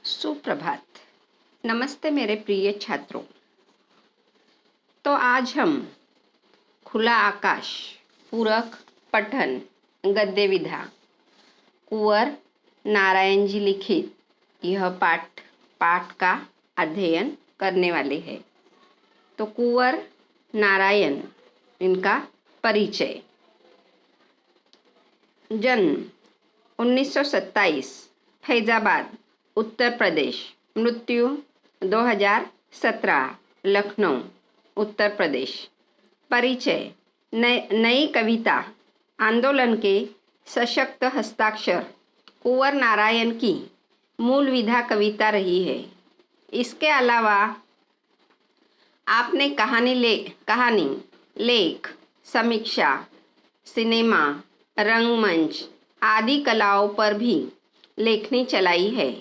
सुप्रभात। नमस्ते मेरे प्रिय छात्रों। तो आज हम खुला आकाश पूरक पठन गद्य विधा कुंवर नारायण जी लिखित यह पाठ का अध्ययन करने वाले हैं। तो कुंवर नारायण, इनका परिचय। जन्म 1927 फैजाबाद उत्तर प्रदेश। मृत्यु 2017 लखनऊ उत्तर प्रदेश। परिचय। नई कविता आंदोलन के सशक्त हस्ताक्षर कुंवर नारायण की मूल विधा कविता रही है। इसके अलावा आपने कहानी, लेख, समीक्षा, सिनेमा, रंगमंच आदि कलाओं पर भी लेखनी चलाई है।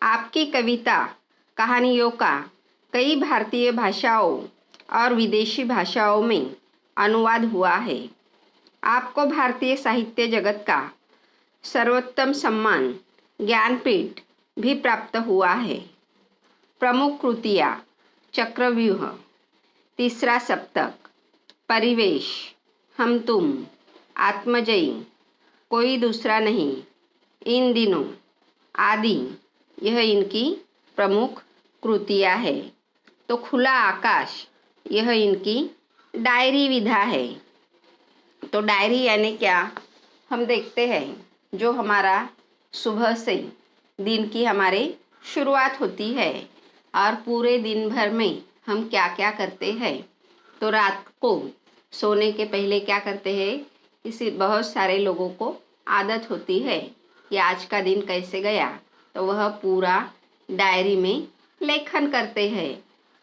आपकी कविता कहानियों का कई भारतीय भाषाओं और विदेशी भाषाओं में अनुवाद हुआ है। आपको भारतीय साहित्य जगत का सर्वोत्तम सम्मान ज्ञानपीठ भी प्राप्त हुआ है। प्रमुख कृतियाँ: चक्रव्यूह, तीसरा सप्तक, परिवेश, हम तुम, आत्मजयी, कोई दूसरा नहीं, इन दिनों आदि यह इनकी प्रमुख कृतियाँ है। तो खुला आकाश यह इनकी डायरी विधा है। तो डायरी यानी क्या, हम देखते हैं जो हमारा सुबह से दिन की हमारे शुरुआत होती है और पूरे दिन भर में हम क्या क्या करते हैं। तो रात को सोने के पहले क्या करते हैं, इसी बहुत सारे लोगों को आदत होती है कि आज का दिन कैसे गया, तो वह पूरा डायरी में लेखन करते हैं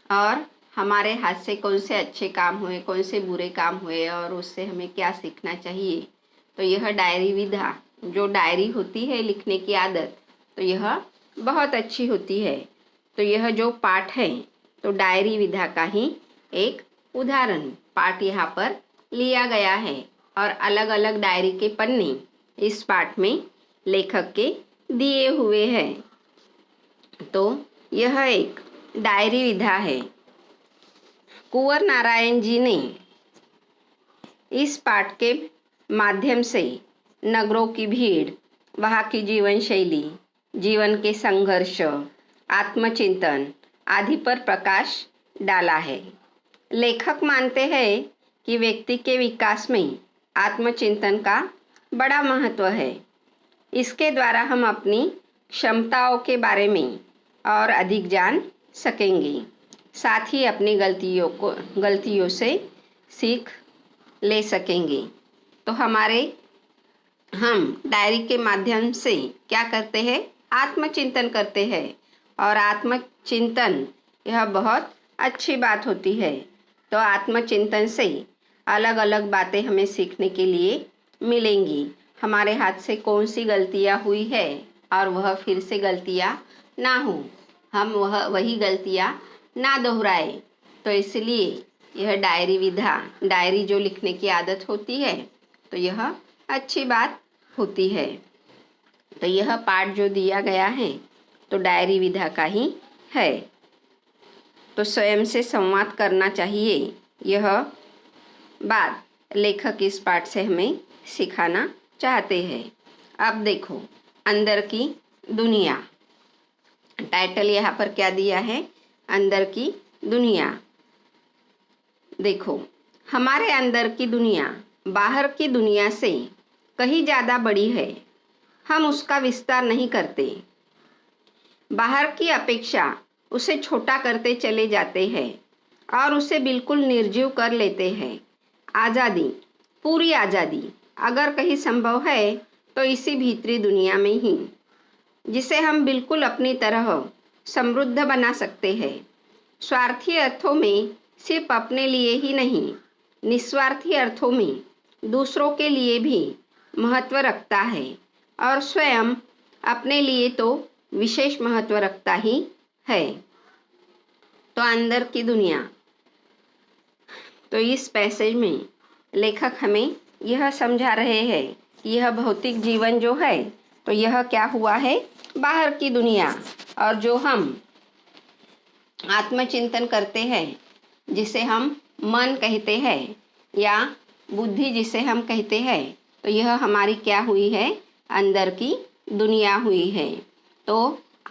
और हमारे हाथ से कौन से अच्छे काम हुए, कौन से बुरे काम हुए और उससे हमें क्या सीखना चाहिए। तो यह डायरी विधा, जो डायरी होती है लिखने की आदत, तो यह बहुत अच्छी होती है। तो यह जो पाठ है तो डायरी विधा का ही एक उदाहरण पाठ यहाँ पर लिया गया है और अलग अलग डायरी के पन्ने इस पाठ में लेखक के दिए हुए हैं। तो यह एक डायरी विधा है। कुंवर नारायण जी ने इस पाठ के माध्यम से नगरों की भीड़, वहाँ की जीवन शैली, जीवन के संघर्ष, आत्मचिंतन आदि पर प्रकाश डाला है। लेखक मानते हैं कि व्यक्ति के विकास में आत्मचिंतन का बड़ा महत्व है। इसके द्वारा हम अपनी क्षमताओं के बारे में और अधिक जान सकेंगे, साथ ही अपनी गलतियों से सीख ले सकेंगे। तो हम डायरी के माध्यम से क्या करते हैं, आत्मचिंतन करते हैं और आत्मचिंतन यह बहुत अच्छी बात होती है। तो आत्मचिंतन से अलग अलग बातें हमें सीखने के लिए मिलेंगी। हमारे हाथ से कौन सी गलतियाँ हुई है और वह फिर से गलतियाँ ना हो, हम वही गलतियाँ ना दोहराए। तो इसलिए यह डायरी विधा, डायरी जो लिखने की आदत होती है, तो यह अच्छी बात होती है। तो यह पाठ जो दिया गया है तो डायरी विधा का ही है। तो स्वयं से संवाद करना चाहिए, यह बात लेखक इस पाठ से हमें सिखाना चाहते हैं। अब देखो, अंदर की दुनिया, टाइटल यहाँ पर क्या दिया है, अंदर की दुनिया। देखो, हमारे अंदर की दुनिया बाहर की दुनिया से कहीं ज़्यादा बड़ी है। हम उसका विस्तार नहीं करते, बाहर की अपेक्षा उसे छोटा करते चले जाते हैं और उसे बिल्कुल निर्जीव कर लेते हैं। आज़ादी, पूरी आज़ादी अगर कहीं संभव है तो इसी भीतरी दुनिया में ही, जिसे हम बिल्कुल अपनी तरह समृद्ध बना सकते हैं। स्वार्थी अर्थों में सिर्फ अपने लिए ही नहीं, निस्वार्थी अर्थों में दूसरों के लिए भी महत्व रखता है और स्वयं अपने लिए तो विशेष महत्व रखता ही है। तो अंदर की दुनिया, तो इस पैसेज में लेखक हमें यह समझा रहे हैं कि यह भौतिक जीवन जो है तो यह क्या हुआ है, बाहर की दुनिया, और जो हम आत्मचिंतन करते हैं, जिसे हम मन कहते हैं या बुद्धि जिसे हम कहते हैं, तो यह हमारी क्या हुई है, अंदर की दुनिया हुई है। तो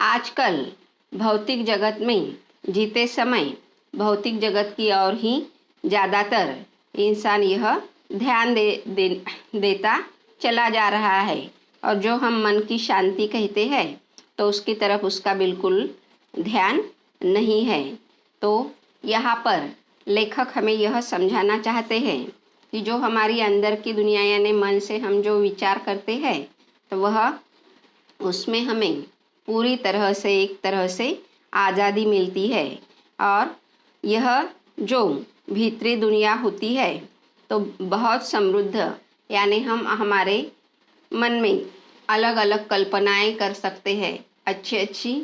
आजकल भौतिक जगत में जीते समय भौतिक जगत की ओर ही ज़्यादातर इंसान यह ध्यान देता चला जा रहा है, और जो हम मन की शांति कहते हैं तो उसकी तरफ उसका बिल्कुल ध्यान नहीं है। तो यहाँ पर लेखक हमें यह समझाना चाहते हैं कि जो हमारी अंदर की दुनिया यानी मन से हम जो विचार करते हैं, तो वह उसमें हमें पूरी तरह से एक तरह से आज़ादी मिलती है। और यह जो भीतरी दुनिया होती है तो बहुत समृद्ध, यानी हम हमारे मन में अलग अलग कल्पनाएं कर सकते हैं, अच्छी अच्छी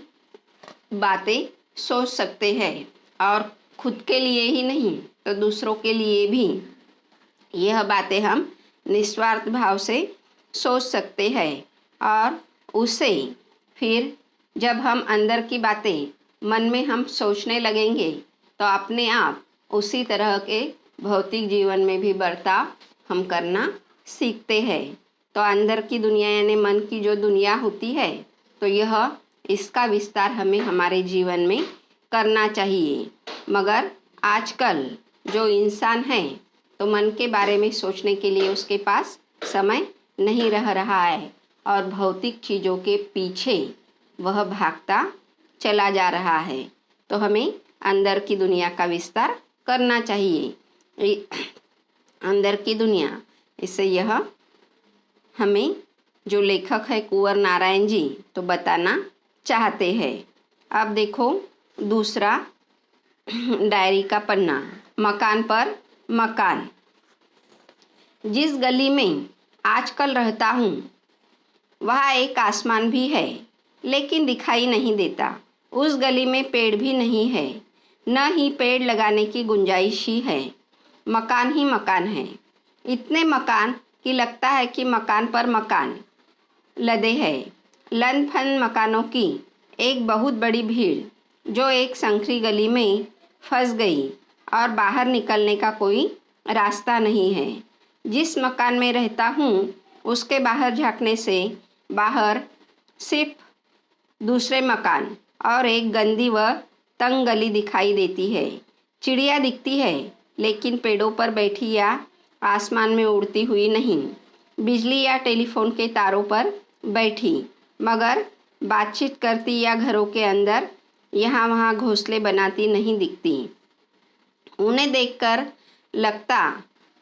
बातें सोच सकते हैं, और खुद के लिए ही नहीं तो दूसरों के लिए भी यह बातें हम निस्वार्थ भाव से सोच सकते हैं। और उसे फिर जब हम अंदर की बातें मन में हम सोचने लगेंगे तो अपने आप उसी तरह के भौतिक जीवन में भी बर्ताव हम करना सीखते हैं। तो अंदर की दुनिया यानी मन की जो दुनिया होती है, तो यह इसका विस्तार हमें हमारे जीवन में करना चाहिए। मगर आजकल जो इंसान है तो मन के बारे में सोचने के लिए उसके पास समय नहीं रह रहा है, और भौतिक चीज़ों के पीछे वह भागता चला जा रहा है। तो हमें अंदर की दुनिया का विस्तार करना चाहिए। अंदर की दुनिया, इससे यह हमें जो लेखक है कुंवर नारायण जी तो बताना चाहते हैं। अब देखो दूसरा डायरी का पन्ना, मकान पर मकान। जिस गली में आजकल रहता हूँ वहाँ एक आसमान भी है, लेकिन दिखाई नहीं देता। उस गली में पेड़ भी नहीं है, न ही पेड़ लगाने की गुंजाइश ही है। मकान ही मकान है, इतने मकान कि लगता है कि मकान पर मकान लदे हैं। लन फन मकानों की एक बहुत बड़ी भीड़ जो एक संकरी गली में फंस गई और बाहर निकलने का कोई रास्ता नहीं है। जिस मकान में रहता हूँ उसके बाहर झांकने से बाहर सिर्फ दूसरे मकान और एक गंदी व तंग गली दिखाई देती है। चिड़िया दिखती है, लेकिन पेड़ों पर बैठी या आसमान में उड़ती हुई नहीं। बिजली या टेलीफोन के तारों पर बैठी, मगर बातचीत करती या घरों के अंदर यहाँ वहाँ घोंसले बनाती नहीं दिखती। उन्हें देखकर लगता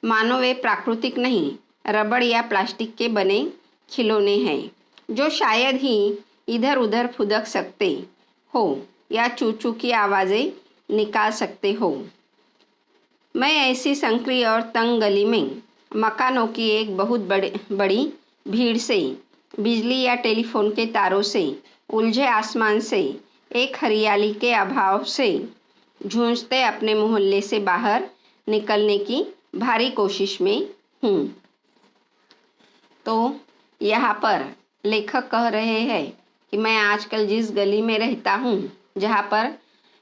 मानो वे प्राकृतिक नहीं, रबड़ या प्लास्टिक के बने खिलौने हैं, जो शायद ही इधर उधर फुदक सकते हो या चू-चू की आवाज़ें निकाल सकते हो। मैं ऐसी संकरी और तंग गली में मकानों की एक बहुत बड़ी भीड़ से, बिजली या टेलीफोन के तारों से, उलझे आसमान से, एक हरियाली के अभाव से जूझते अपने मोहल्ले से बाहर निकलने की भारी कोशिश में हूँ। तो यहाँ पर लेखक कह रहे हैं कि मैं आजकल जिस गली में रहता हूँ, जहाँ पर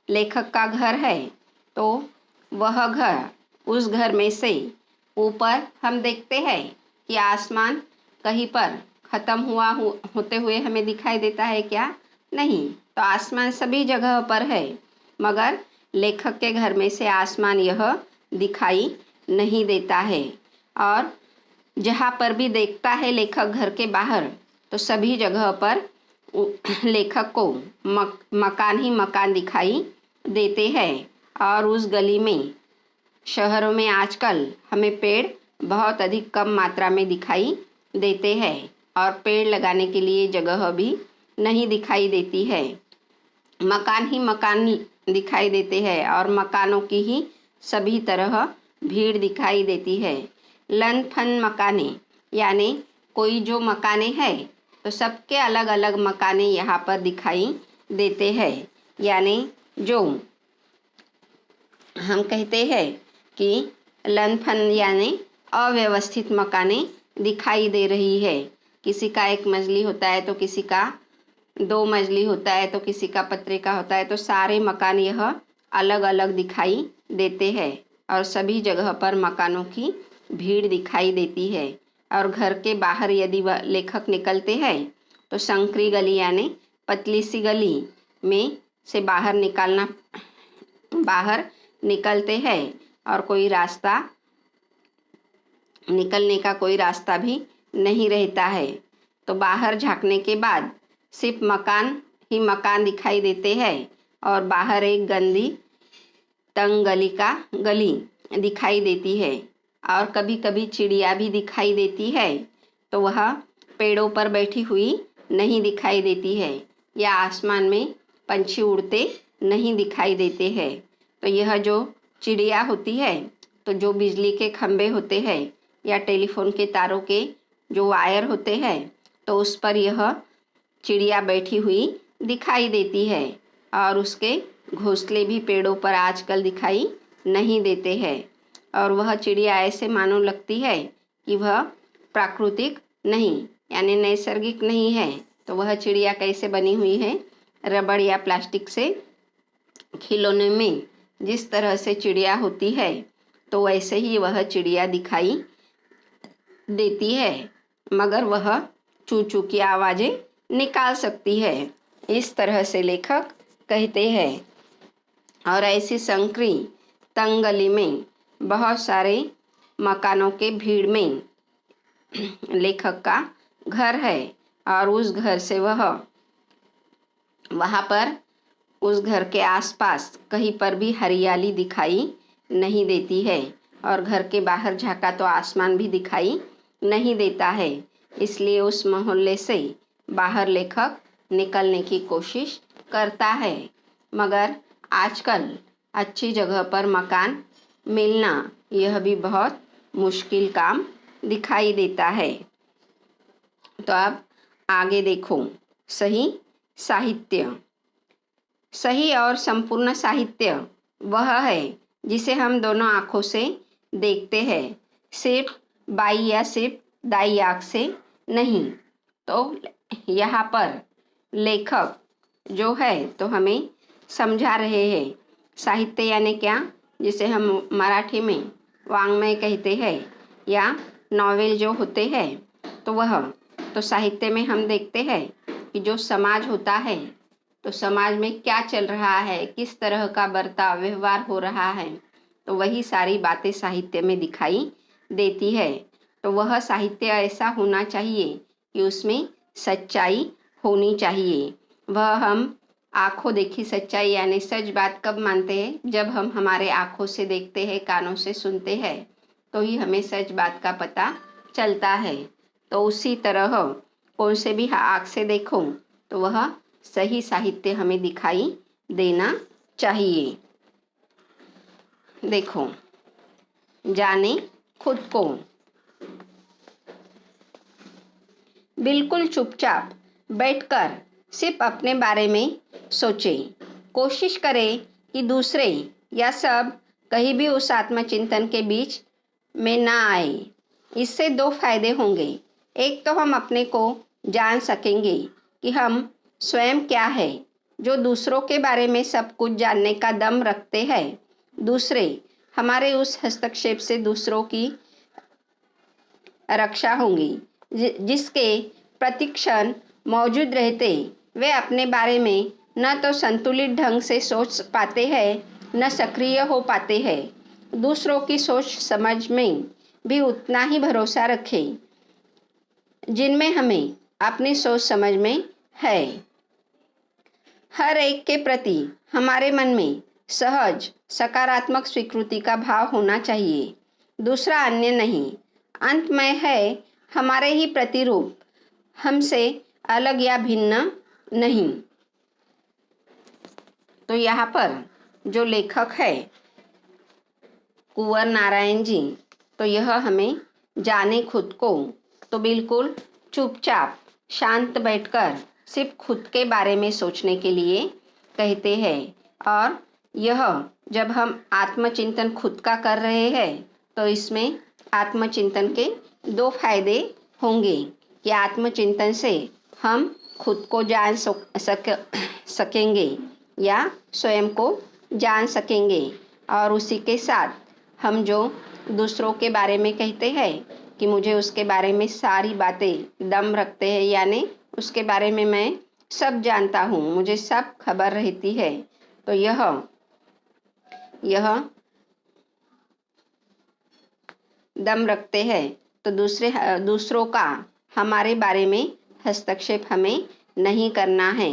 लेखक का घर है, तो वह घर, उस घर में से ऊपर हम देखते हैं कि आसमान कहीं पर ख़त्म होते हुए हमें दिखाई देता है क्या? नहीं। तो आसमान सभी जगह पर है, मगर लेखक के घर में से आसमान यह दिखाई नहीं देता है। और जहाँ पर भी देखता है लेखक घर के बाहर, तो सभी जगह पर लेखक को मकान ही मकान दिखाई देते हैं। और उस गली में, शहरों में आजकल हमें पेड़ बहुत अधिक कम मात्रा में दिखाई देते हैं, और पेड़ लगाने के लिए जगह भी नहीं दिखाई देती है। मकान ही मकान दिखाई देते हैं, और मकानों की ही सभी तरह भीड़ दिखाई देती है। लन फन मकाने, यानी कोई जो मकाने हैं तो सबके अलग अलग मकाने यहाँ पर दिखाई देते हैं। यानी जो हम कहते हैं कि लन फन यानी अव्यवस्थित मकाने दिखाई दे रही है। किसी का एक मंजिली होता है तो किसी का दो मंजिली होता है तो किसी का पत्रे का होता है, तो सारे मकान यह अलग अलग दिखाई देते हैं और सभी जगह पर मकानों की भीड़ दिखाई देती है। और घर के बाहर यदि वह लेखक निकलते हैं तो संकरी गली यानी पतली सी गली में से बाहर निकलते हैं और कोई रास्ता निकलने का कोई रास्ता भी नहीं रहता है। तो बाहर झांकने के बाद सिर्फ मकान ही मकान दिखाई देते हैं और बाहर एक गंदी तंग गली दिखाई देती है और कभी कभी चिड़िया भी दिखाई देती है, तो वह पेड़ों पर बैठी हुई नहीं दिखाई देती है या आसमान में पंछी उड़ते नहीं दिखाई देते हैं। तो यह जो चिड़िया होती है, तो जो बिजली के खंभे होते हैं या टेलीफोन के तारों के जो वायर होते हैं, तो उस पर यह चिड़िया बैठी हुई दिखाई देती है और उसके घोंसले भी पेड़ों पर आजकल दिखाई नहीं देते हैं। और वह चिड़िया ऐसे मानो लगती है कि वह प्राकृतिक नहीं यानी नैसर्गिक नहीं है। तो वह चिड़िया कैसे बनी हुई है? रबड़ या प्लास्टिक से खिलौने में जिस तरह से चिड़िया होती है, तो वैसे ही वह चिड़िया दिखाई देती है, मगर वह चू चू की आवाज़ें निकाल सकती है, इस तरह से लेखक कहते हैं। और ऐसी संकरी तंग गली में बहुत सारे मकानों के भीड़ में लेखक का घर है और उस घर से वहाँ पर उस घर के आसपास कहीं पर भी हरियाली दिखाई नहीं देती है और घर के बाहर झांका तो आसमान भी दिखाई नहीं देता है। इसलिए उस मोहल्ले से बाहर लेखक निकलने की कोशिश करता है, मगर आजकल अच्छी जगह पर मकान मिलना यह भी बहुत मुश्किल काम दिखाई देता है। तो अब आगे देखो, सही साहित्य। सही और संपूर्ण साहित्य वह है जिसे हम दोनों आँखों से देखते हैं, सिर्फ बाई या सिर्फ दाई आँख से नहीं। तो यहाँ पर लेखक जो है तो हमें समझा रहे हैं साहित्य यानी क्या, जिसे हम मराठी में वाङ्मय कहते हैं या नॉवेल जो होते हैं, तो वह तो साहित्य में हम देखते हैं कि जो समाज होता है, तो समाज में क्या चल रहा है, किस तरह का बर्ताव व्यवहार हो रहा है, तो वही सारी बातें साहित्य में दिखाई देती है। तो वह साहित्य ऐसा होना चाहिए कि उसमें सच्चाई होनी चाहिए। वह हम आँखों देखी सच्चाई यानी सच बात कब मानते हैं? जब हम हमारे आँखों से देखते हैं, कानों से सुनते हैं, तो ही हमें सच बात का पता चलता है। तो उसी तरह कौन से भी आँख से देखो तो वह सही साहित्य हमें दिखाई देना चाहिए। देखो, जाने खुद को। बिल्कुल चुपचाप बैठकर सिर्फ अपने बारे में सोचें। कोशिश करें कि दूसरे या सब कहीं भी उस आत्मचिंतन के बीच में ना आए। इससे दो फायदे होंगे। एक तो हम अपने को जान सकेंगे कि हम स्वयं क्या है, जो दूसरों के बारे में सब कुछ जानने का दम रखते हैं। दूसरे, हमारे उस हस्तक्षेप से दूसरों की रक्षा होगी, जिसके प्रतिक्षण मौजूद रहते वे अपने बारे में न तो संतुलित ढंग से सोच पाते हैं, न सक्रिय हो पाते हैं। दूसरों की सोच समझ में भी उतना ही भरोसा रखें जिनमें हमें अपनी सोच समझ में है। हर एक के प्रति हमारे मन में सहज सकारात्मक स्वीकृति का भाव होना चाहिए, दूसरा अन्य नहीं। अंत में है हमारे ही प्रतिरूप, हमसे अलग या भिन्न नहीं। तो यहाँ पर जो लेखक है कुंवर नारायण जी, तो यह हमें जाने खुद को, तो बिल्कुल चुपचाप शांत बैठकर सिर्फ खुद के बारे में सोचने के लिए कहते हैं। और यह जब हम आत्मचिंतन खुद का कर रहे हैं तो इसमें आत्मचिंतन के दो फायदे होंगे कि आत्मचिंतन से हम खुद को जान सकेंगे या स्वयं को जान सकेंगे। और उसी के साथ हम जो दूसरों के बारे में कहते हैं कि मुझे उसके बारे में सारी बातें दम रखते हैं, यानी उसके बारे में मैं सब जानता हूँ, मुझे सब खबर रहती है, तो यह दम रखते हैं। तो दूसरों का हमारे बारे में हस्तक्षेप हमें नहीं करना है।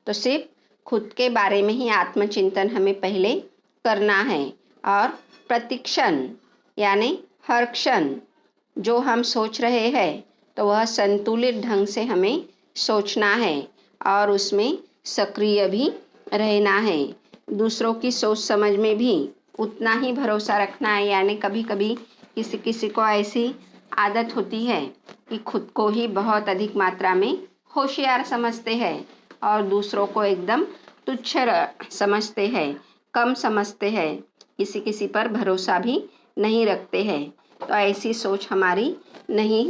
तो सिर्फ खुद के बारे में ही आत्मचिंतन हमें पहले करना है। और प्रतिक्षण यानी हर क्षण जो हम सोच रहे हैं तो वह संतुलित ढंग से हमें सोचना है और उसमें सक्रिय भी रहना है। दूसरों की सोच समझ में भी उतना ही भरोसा रखना है। यानी कभी कभी किसी को ऐसी आदत होती है कि खुद को ही बहुत अधिक मात्रा में होशियार समझते हैं और दूसरों को एकदम तुच्छ समझते हैं, कम समझते हैं, किसी पर भरोसा भी नहीं रखते हैं। तो ऐसी सोच हमारी नहीं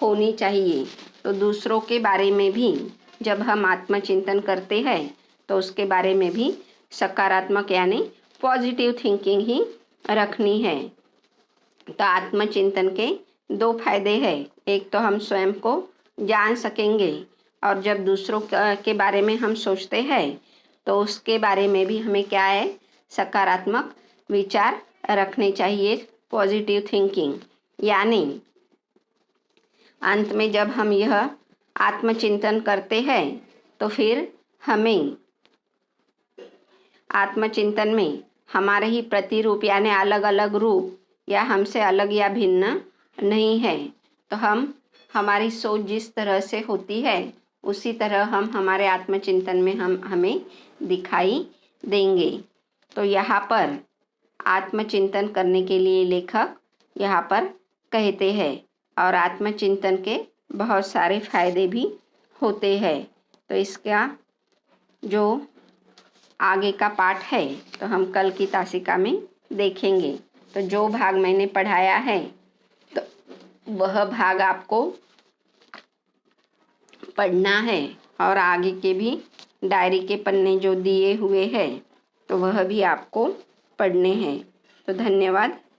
होनी चाहिए। तो दूसरों के बारे में भी जब हम आत्मचिंतन करते हैं तो उसके बारे में भी सकारात्मक यानी पॉजिटिव थिंकिंग ही रखनी है। तो आत्मचिंतन के 2 फायदे हैं। एक तो हम स्वयं को जान सकेंगे और जब दूसरों के बारे में हम सोचते हैं तो उसके बारे में भी हमें क्या है, सकारात्मक विचार रखने चाहिए, पॉजिटिव थिंकिंग। यानी अंत में जब हम यह आत्मचिंतन करते हैं तो फिर हमें आत्मचिंतन में हमारे ही प्रतिरूप यानी अलग अलग रूप या हमसे अलग या भिन्न नहीं है। तो हमारी सोच जिस तरह से होती है उसी तरह हम हमारे आत्मचिंतन में हमें दिखाई देंगे। तो यहाँ पर आत्मचिंतन करने के लिए लेखक यहाँ पर कहते हैं और आत्मचिंतन के बहुत सारे फायदे भी होते हैं। तो इसका जो आगे का पाठ है तो हम कल की तासिका में देखेंगे। तो जो भाग मैंने पढ़ाया है तो वह भाग आपको पढ़ना है और आगे के भी डायरी के पन्ने जो दिए हुए हैं तो वह भी आपको पढ़ने हैं। तो धन्यवाद।